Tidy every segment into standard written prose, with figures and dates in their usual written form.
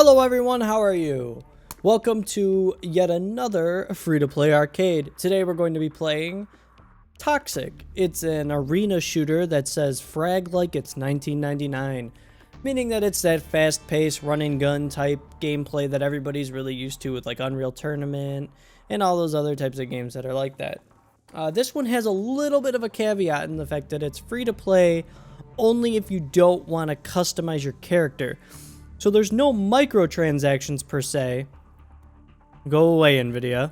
Hello everyone, how are you? Welcome to yet another free-to-play arcade. Today we're going to be playing Toxikk. It's an arena shooter that says frag like it's 1999, meaning that it's that fast-paced run-and-gun type gameplay that everybody's really used to with like Unreal Tournament and all those other types of games that are like that. This one has a little bit of a caveat in the fact that it's free-to-play only if you don't want to customize your character. So there's no microtransactions per se. Go away, NVIDIA.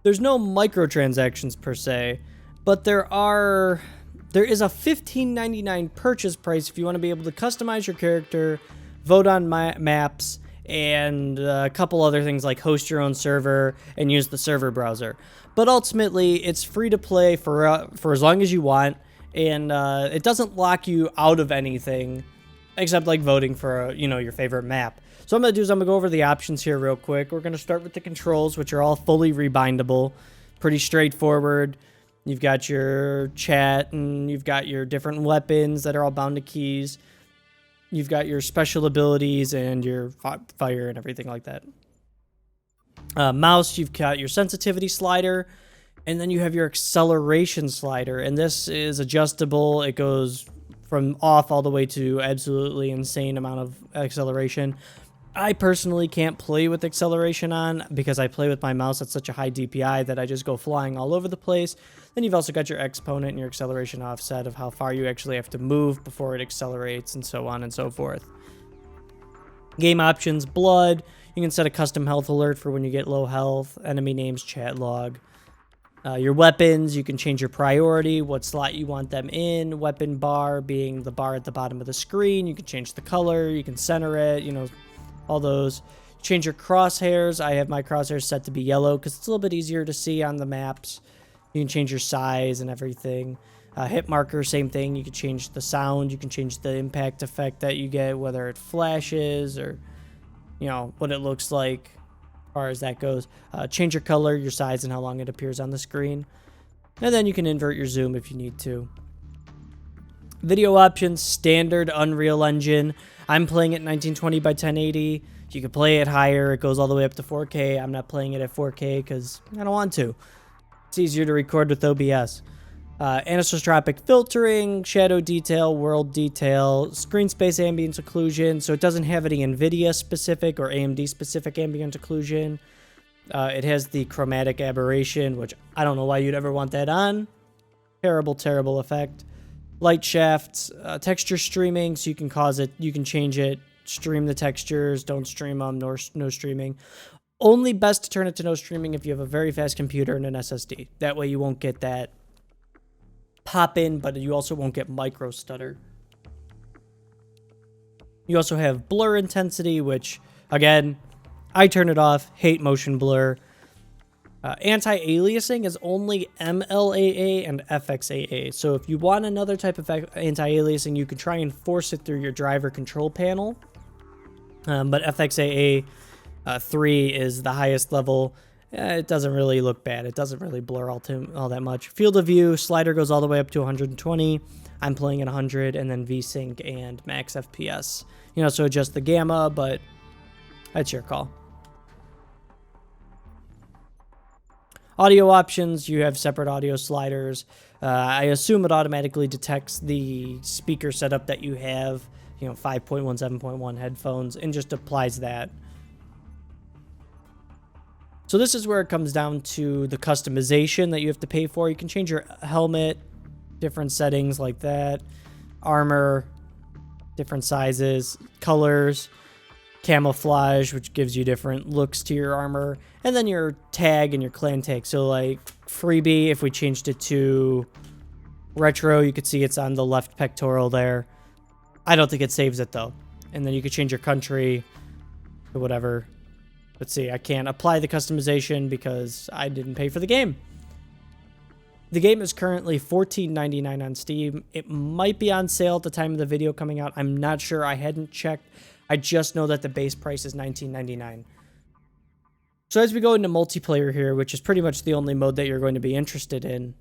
There's no microtransactions per se, but there is a $15.99 purchase price if you want to be able to customize your character, vote on maps, and a couple other things like host your own server and use the server browser. But ultimately, it's free to play for as long as you want, and it doesn't lock you out of anything. Except like voting for, your favorite map. So what I'm going to do is I'm going to go over the options here real quick. We're going to start with the controls, which are all fully rebindable. Pretty straightforward. You've got your chat and you've got your different weapons that are all bound to keys. You've got your special abilities and your fire and everything like that. Mouse, you've got your sensitivity slider. And then you have your acceleration slider. And this is adjustable. It goes from off all the way to absolutely insane amount of acceleration. I personally can't play with acceleration on because I play with my mouse at such a high DPI that I just go flying all over the place. Then you've also got your exponent and your acceleration offset of how far you actually have to move before it accelerates and so on and so forth. Game options, blood. You can set a custom health alert for when you get low health, enemy names, chat log. Your weapons, you can change your priority, what slot you want them in, weapon bar being the bar at the bottom of the screen. You can change the color, you can center it, all those. Change your crosshairs. I have my crosshairs set to be yellow because it's a little bit easier to see on the maps. You can change your size and everything. Hit marker, same thing. You can change the sound, you can change the impact effect that you get, whether it flashes or, what it looks like. As far as that goes, change your color, your size, and how long it appears on the screen. And then you can invert your zoom if you need to. Video options, standard Unreal Engine. I'm playing at 1920 by 1080. You can play it higher. It goes all the way up to 4K. I'm not playing it at 4K because I don't want to. It's easier to record with OBS. Anisotropic filtering, shadow detail, world detail, screen space ambient occlusion, so it doesn't have any NVIDIA specific or AMD specific ambient occlusion. It has the chromatic aberration, which I don't know why you'd ever want that on. Terrible, terrible effect. Light shafts, texture streaming, so you can change it, stream the textures, don't stream them, no streaming. Only best to turn it to no streaming if you have a very fast computer and an SSD. That way you won't get that pop in, but you also won't get micro stutter. You also have blur intensity, which again, I turn it off, hate motion blur. Anti-aliasing is only MLAA and FXAA. So if you want another type of anti-aliasing, you can try and force it through your driver control panel. But FXAA 3 is the highest level. It doesn't really look bad. It doesn't really blur all that much. Field of view, slider goes all the way up to 120. I'm playing at 100, and then VSync and max FPS. So adjust the gamma, but that's your call. Audio options, you have separate audio sliders. I assume it automatically detects the speaker setup that you have, 5.1, 7.1 headphones, and just applies that. So this is where it comes down to the customization that you have to pay for. You can change your helmet, different settings like that, armor, different sizes, colors, camouflage, which gives you different looks to your armor, and then your tag and your clan tag. So like freebie, if we changed it to retro, you could see it's on the left pectoral there. I don't think it saves it though. And then you could change your country to whatever. Let's see, I can't apply the customization because I didn't pay for the game. The game is currently $14.99 on Steam. It might be on sale at the time of the video coming out. I'm not sure. I hadn't checked. I just know that the base price is $19.99. So as we go into multiplayer here, which is pretty much the only mode that you're going to be interested in,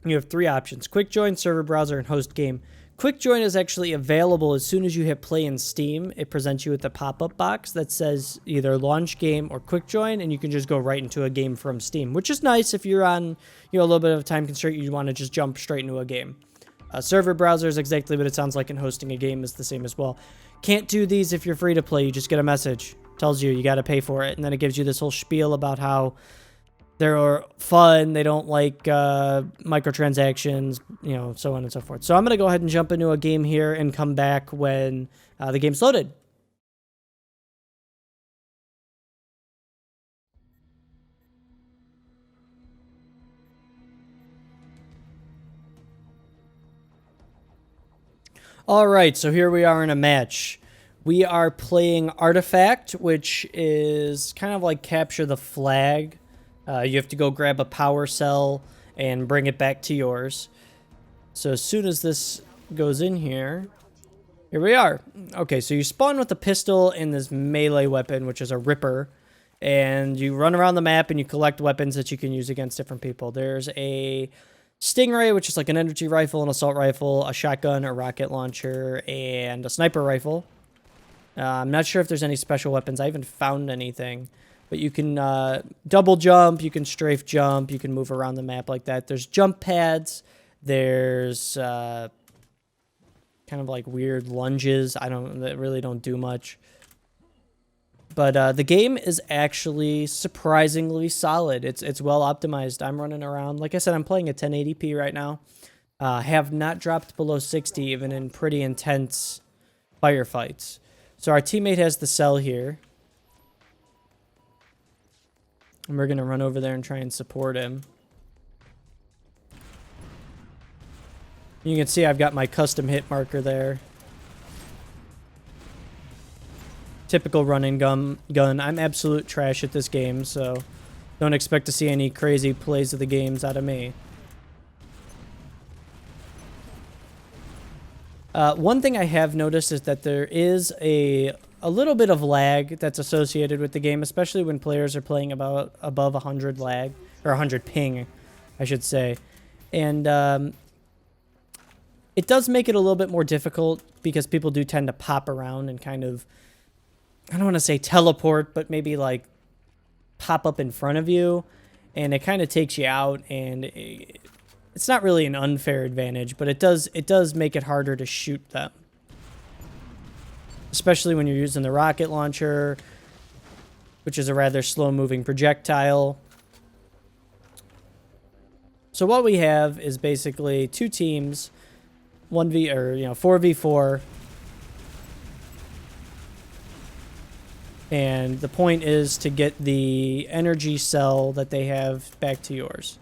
you have three options: quick join, server browser, and host game. Quick join is actually available as soon as you hit play in Steam. It presents you with a pop-up box that says either launch game or quick join, and you can just go right into a game from Steam, which is nice if you're on, a little bit of a time constraint. You want to just jump straight into a game. Server browser is exactly what it sounds like, and hosting a game is the same as well. Can't do these if you're free to play. You just get a message, tells you got to pay for it, and then it gives you this whole spiel about how they're fun, they don't like microtransactions, so on and so forth. So I'm going to go ahead and jump into a game here and come back when the game's loaded. All right, so here we are in a match. We are playing Artifact, which is kind of like capture the flag. You have to go grab a power cell and bring it back to yours. So as soon as this goes in here we are. Okay, so you spawn with a pistol and this melee weapon, which is a ripper. And you run around the map and you collect weapons that you can use against different people. There's a Stingray, which is like an energy rifle, an assault rifle, a shotgun, a rocket launcher, and a sniper rifle. I'm not sure if there's any special weapons. I haven't found anything. But you can double jump, you can strafe jump, you can move around the map like that. There's jump pads. There's kind of like weird lunges. That really don't do much. But the game is actually surprisingly solid. It's well optimized. I'm running around. Like I said, I'm playing at 1080p right now. Have not dropped below 60, even in pretty intense firefights. So our teammate has the cell here. And we're going to run over there and try and support him. You can see I've got my custom hit marker there. Typical run and gun. I'm absolute trash at this game, so don't expect to see any crazy plays of the games out of me. One thing I have noticed is that there is a little bit of lag that's associated with the game, especially when players are playing above 100 lag, or 100 ping, I should say. And it does make it a little bit more difficult because people do tend to pop around and kind of, I don't want to say teleport, but maybe like pop up in front of you, and it kind of takes you out, and it's not really an unfair advantage, but it does make it harder to shoot them. Especially when you're using the rocket launcher, which is a rather slow-moving projectile. So what we have is basically two teams, 4v4. And the point is to get the energy cell that they have back to yours.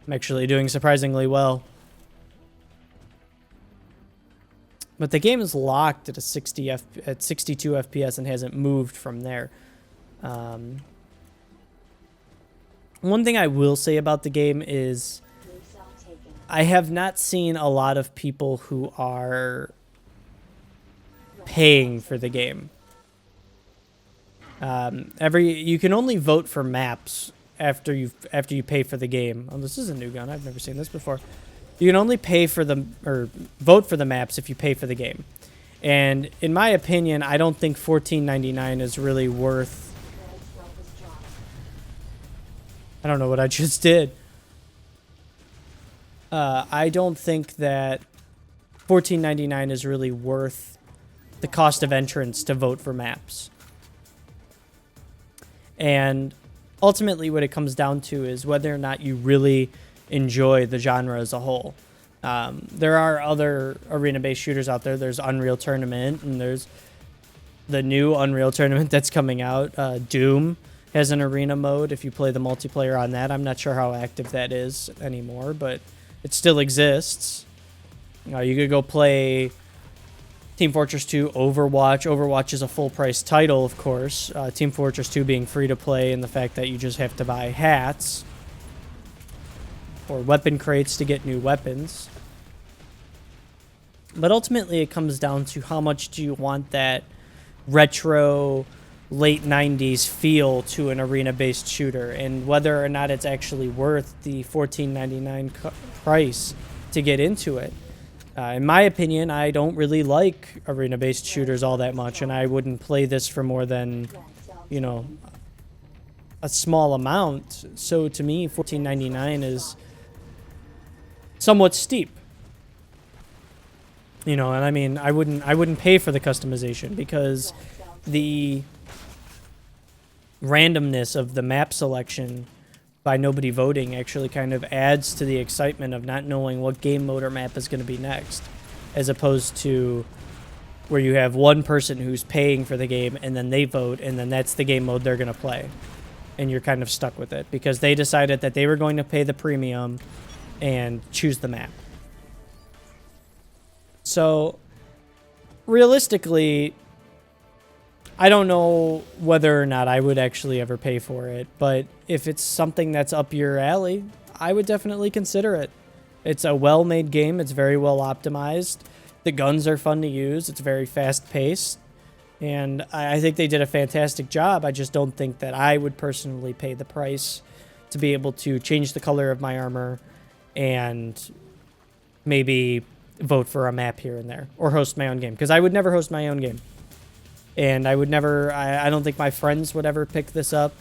I'm actually doing surprisingly well. But the game is locked at a 62 FPS and hasn't moved from there. One thing I will say about the game is I have not seen a lot of people who are paying for the game. You can only vote for maps after you pay for the game. Oh, this is a new gun. I've never seen this before. You can only pay for vote for the maps if you pay for the game. And in my opinion, I don't think $14.99 is really worth. I don't know what I just did. I don't think that $14.99 is really worth the cost of entrance to vote for maps. And ultimately what it comes down to is whether or not you really enjoy the genre as a whole. There are other arena-based shooters out there. There's Unreal Tournament, and there's the new Unreal Tournament that's coming out. Doom has an arena mode if you play the multiplayer on that. I'm not sure how active that is anymore, but it still exists. You could go play Team Fortress 2, Overwatch. Overwatch is a full-price title, of course. Team Fortress 2 being free to play, and the fact that you just have to buy hats or weapon crates to get new weapons. But ultimately, it comes down to how much do you want that retro late 90s feel to an arena-based shooter, and whether or not it's actually worth the $14.99 price to get into it. In my opinion, I don't really like arena-based shooters all that much, and I wouldn't play this for more than, you know, a small amount. So to me, $14.99 is somewhat steep. You know, and I mean, I wouldn't pay for the customization because the randomness of the map selection by nobody voting actually kind of adds to the excitement of not knowing what game mode or map is going to be next, as opposed to where you have one person who's paying for the game and then they vote and then that's the game mode they're going to play, and you're kind of stuck with it because they decided that they were going to pay the premium and choose the map. So realistically, I don't know whether or not I would actually ever pay for it, but if it's something that's up your alley, I would definitely consider it. It's a well-made game. It's very well optimized. The guns are fun to use. It's very fast-paced, and I think they did a fantastic job. I just don't think that I would personally pay the price to be able to change the color of my armor and maybe vote for a map here and there or host my own game, because I would never host my own game. And I would never, I don't think my friends would ever pick this up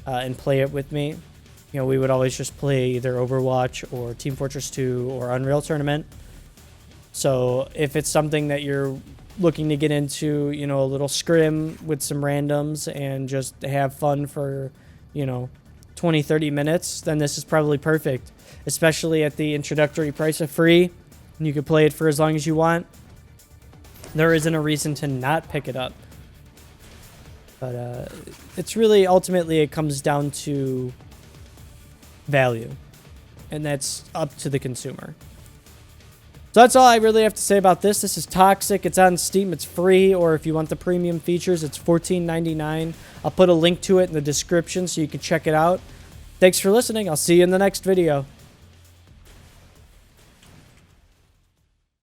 and play it with me. You know, we would always just play either Overwatch or Team Fortress 2 or Unreal Tournament. So if it's something that you're looking to get into, you know, a little scrim with some randoms and just have fun for, you know, 20, 30 minutes, then this is probably perfect. Especially at the introductory price of free. And you can play it for as long as you want. There isn't a reason to not pick it up. But it's really, ultimately, it comes down to value. And that's up to the consumer. So that's all I really have to say about this. This is Toxikk. It's on Steam. It's free. Or if you want the premium features, it's $14.99. I'll put a link to it in the description so you can check it out. Thanks for listening. I'll see you in the next video.